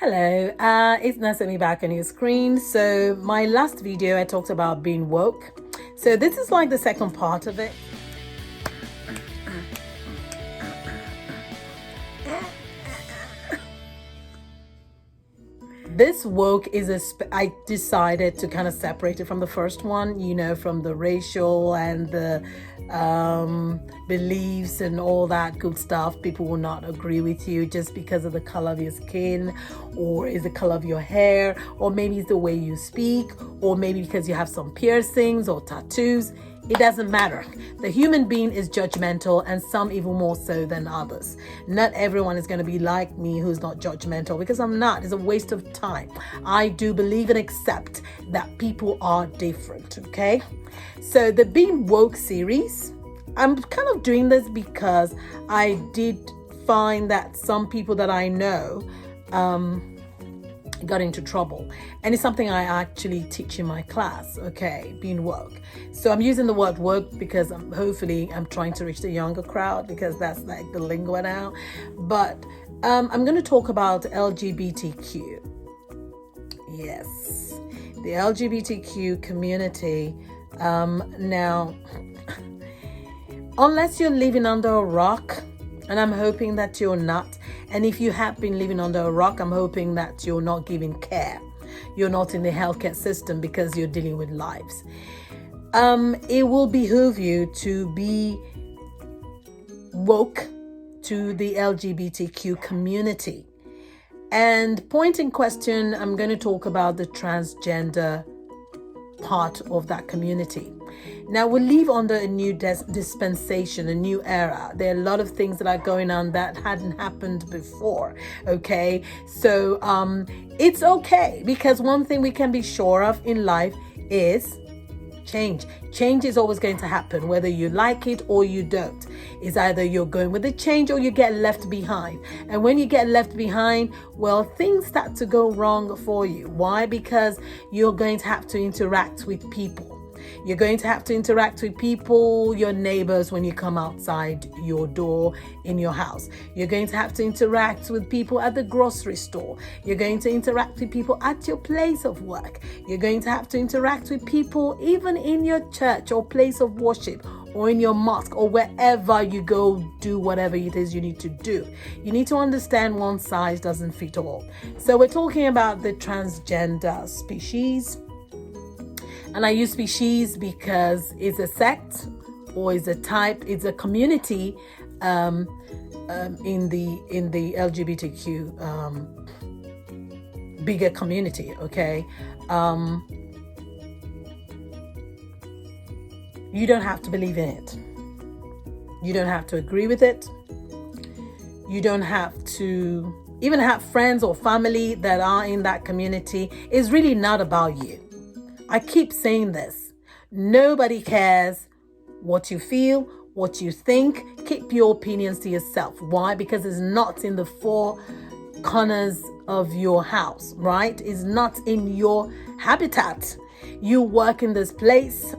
Hello, it's Nasemi back on your screen. So my last video I talked about being woke. So this is like the second part of it. This woke is I decided to kind of separate it from the first one, from the racial and the beliefs and all that good stuff. People will not agree with you just because of the color of your skin, or is the color of your hair, or maybe it's the way you speak, or maybe because you have some piercings or tattoos. It doesn't matter. The human being is judgmental, and some even more so than others. Not everyone is going to be like me who's not judgmental, because I'm not. It's a waste of time. I do believe and accept that people are different, okay? So the Being Woke series, I'm kind of doing this because I did find that some people that I know got into trouble, and it's something I actually teach in my class, okay, being woke. So I'm using the word woke because I'm trying to reach the younger crowd, because that's like the lingo now. But I'm going to talk about LGBTQ. Yes, the LGBTQ community. Now, unless you're living under a rock, and I'm hoping that you're not. And if you have been living under a rock, I'm hoping that you're not giving care. You're not in the healthcare system because you're dealing with lives. It will behoove you to be woke to the LGBTQ community. And point in question, I'm going to talk about the transgender part of that community. Now, we live under a new dispensation, a new era. There are a lot of things that are going on that hadn't happened before, okay? So it's okay, because one thing we can be sure of in life is change. Change is always going to happen, whether you like it or you don't. It's either you're going with the change or you get left behind. And when you get left behind, well, things start to go wrong for you. Why? Because you're going to have to interact with people. You're going to have to interact with people, your neighbors, when you come outside your door in your house. You're going to have to interact with people at the grocery store. You're going to interact with people at your place of work. You're going to have to interact with people even in your church or place of worship, or in your mosque, or wherever you go do whatever it is you need to do. You need to understand one size doesn't fit all. So we're talking about the transgender species. And I use species because it's a sect, or it's a type, it's a community in the LGBTQ bigger community, okay? You don't have to believe in it. You don't have to agree with it. You don't have to even have friends or family that are in that community. It's really not about you. I keep saying this. Nobody cares what you feel, what you think. Keep your opinions to yourself. Why? Because it's not in the four corners of your house, right? It's not in your habitat. You work in this place.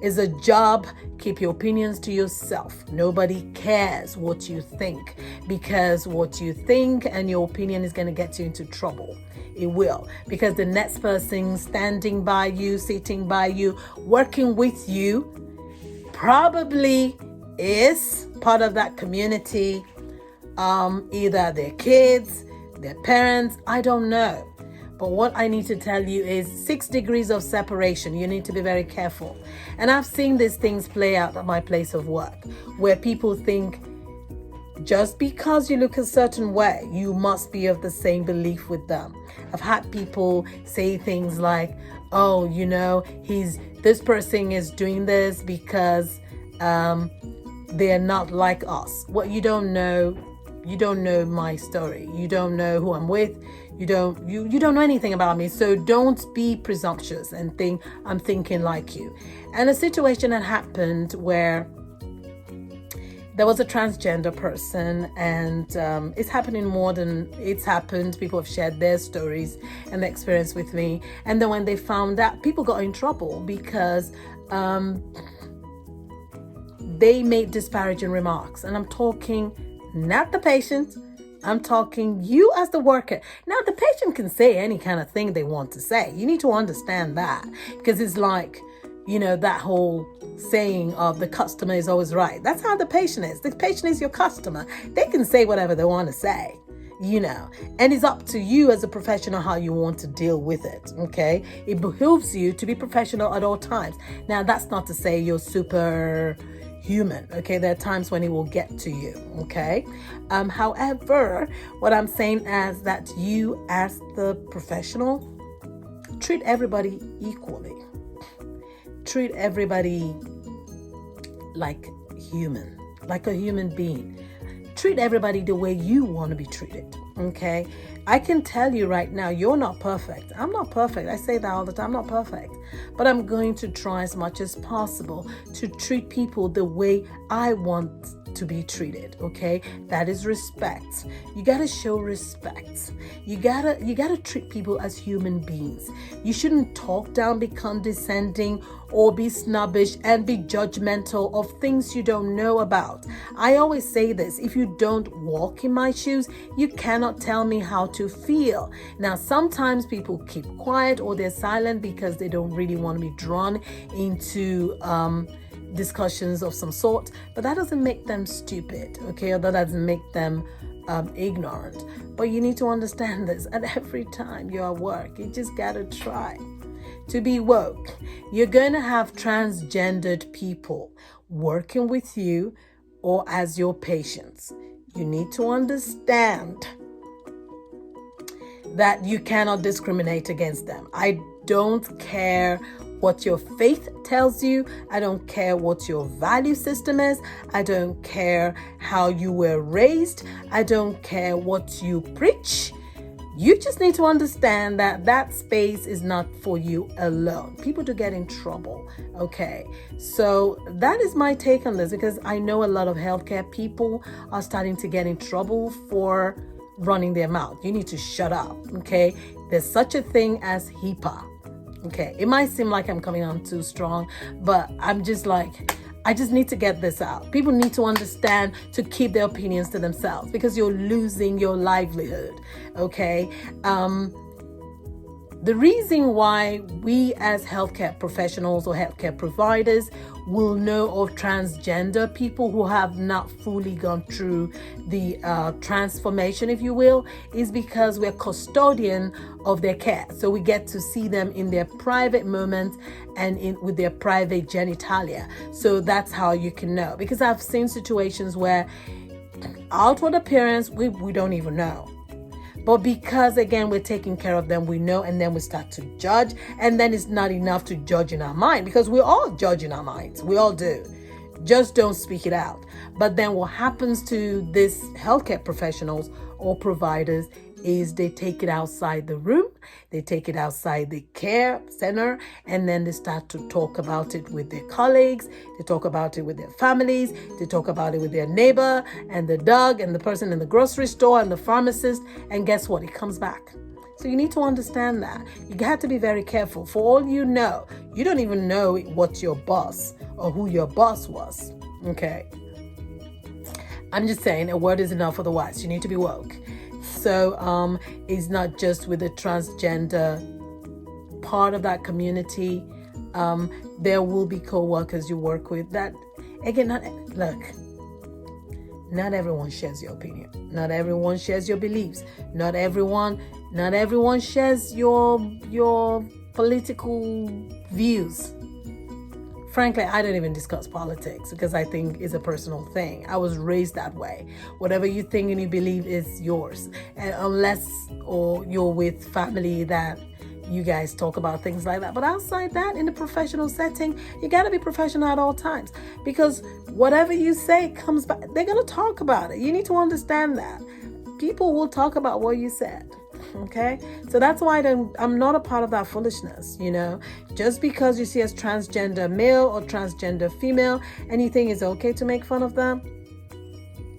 It's a job. Keep your opinions to yourself. Nobody cares what you think, because what you think and your opinion is going to get you into trouble. It will, because the next person standing by you, sitting by you, working with you, probably is part of that community. Either their kids, their parents, I don't know. But what I need to tell you is 6 degrees of separation. You need to be very careful. And I've seen these things play out at my place of work, where people think just because you look a certain way, you must be of the same belief with them. I've had people say things like, oh, this person is doing this because they're not like us. What you don't know my story. You don't know who I'm with. You don't know anything about me. So don't be presumptuous and think I'm thinking like you. And a situation had happened where there was a transgender person, and it's happening more than it's happened. People have shared their stories and their experience with me. And then when they found out, people got in trouble because they made disparaging remarks. And I'm talking not the patient, I'm talking you as the worker. Now, the patient can say any kind of thing they want to say. You need to understand that, because it's like, that whole saying of the customer is always right. That's how the patient is. The patient is your customer. They can say whatever they want to say, and it's up to you as a professional how you want to deal with it. Okay. It behooves you to be professional at all times. Now, that's not to say you're super human. Okay. There are times when it will get to you. Okay. However, what I'm saying is that you as the professional, treat everybody equally. Treat everybody like human, like a human being. Treat everybody the way you want to be treated, okay? I can tell you right now, you're not perfect. I'm not perfect. I say that all the time. I'm not perfect. But I'm going to try as much as possible to treat people the way I want to be treated, okay? That is respect. You got to show respect. You got to treat people as human beings. You shouldn't talk down, be condescending, or be snobbish and be judgmental of things you don't know about. I always say this: if you don't walk in my shoes, you cannot tell me how to feel. Now, sometimes people keep quiet or they're silent because they don't really want to be drawn into discussions of some sort, but that doesn't make them stupid, okay? Or that doesn't make them ignorant. But you need to understand this: at every time you're at work, you just gotta try to be woke. You're going to have transgendered people working with you or as your patients. You need to understand that you cannot discriminate against them. I don't care what your faith tells you. I don't care what your value system is. I don't care how you were raised. I don't care what you preach. You just need to understand that that space is not for you alone. People do get in trouble, okay? So that is my take on this, because I know a lot of healthcare people are starting to get in trouble for running their mouth. You need to shut up, okay? There's such a thing as HIPAA, okay? It might seem like I'm coming on too strong, but I'm just like, I just need to get this out. People need to understand to keep their opinions to themselves, because you're losing your livelihood, okay? The reason why we as healthcare professionals or healthcare providers will know of transgender people who have not fully gone through the transformation, if you will, is because we're custodian of their care. So we get to see them in their private moments and with their private genitalia. So that's how you can know. Because I've seen situations where outward appearance, we don't even know. But because, again, we're taking care of them, we know, and then we start to judge. And then it's not enough to judge in our mind, because we all judge in our minds. We all do. Just don't speak it out. But then what happens to these healthcare professionals or providers is they take it outside the room, they take it outside the care center, and then they start to talk about it with their colleagues, they talk about it with their families, they talk about it with their neighbor and the dog and the person in the grocery store and the pharmacist, and guess what? It comes back. So you need to understand that. You got to be very careful. For all you know, you don't even know what your boss or who your boss was, okay? I'm just saying, a word is enough for the wise. You need to be woke. So it's not just with the transgender part of that community. There will be co-workers you work with that, again, not everyone shares your opinion. Not everyone shares your beliefs. Not everyone shares your political views. Frankly, I don't even discuss politics, because I think it's a personal thing. I was raised that way. Whatever you think and you believe is yours. And unless or you're with family that you guys talk about things like that. But outside that, in the professional setting, you got to be professional at all times, because whatever you say comes back. They're going to talk about it. You need to understand that. People will talk about what you said. Okay, so that's why I'm not a part of that foolishness. Just because you see as transgender male or transgender female and you think it's okay to make fun of them,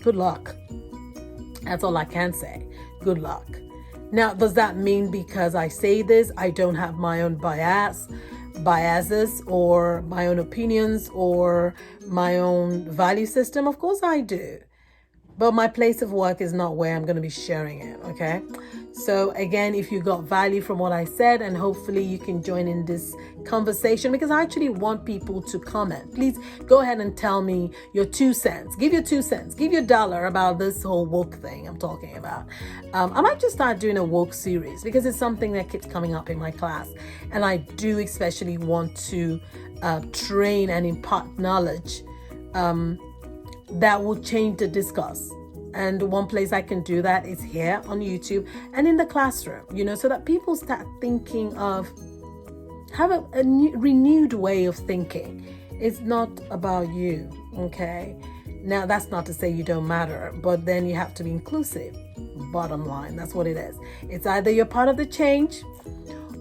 good luck. That's all I can say. Good luck. Now, does that mean because I say this, I don't have my own biases or my own opinions or my own value system? Of course I do. but my place of work is not where I'm going to be sharing it. Okay. So again, if you got value from what I said, and hopefully you can join in this conversation, because I actually want people to comment. Please go ahead and tell me your 2 cents. Give your 2 cents. Give your dollar about this whole woke thing I'm talking about. I might just start doing a woke series, because it's something that keeps coming up in my class, and I do especially want to train and impart knowledge that will change the discourse. And one place I can do that is here on YouTube and in the classroom, so that people start thinking have a renewed way of thinking. It's not about you, okay? Now, that's not to say you don't matter, but then you have to be inclusive. Bottom line, that's what it is. It's either you're part of the change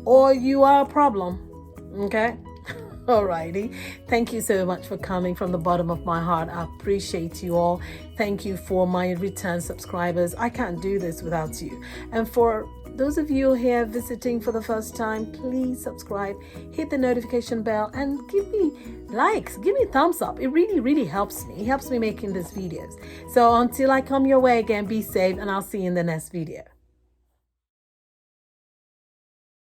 or you are a problem, okay? Alrighty. Thank you so much for coming from the bottom of my heart. I appreciate you all. Thank you for my return subscribers. I can't do this without you. And for those of you here visiting for the first time, please subscribe, hit the notification bell, and give me likes, give me a thumbs up. It really, really helps me. It helps me making these videos. So until I come your way again, be safe, and I'll see you in the next video.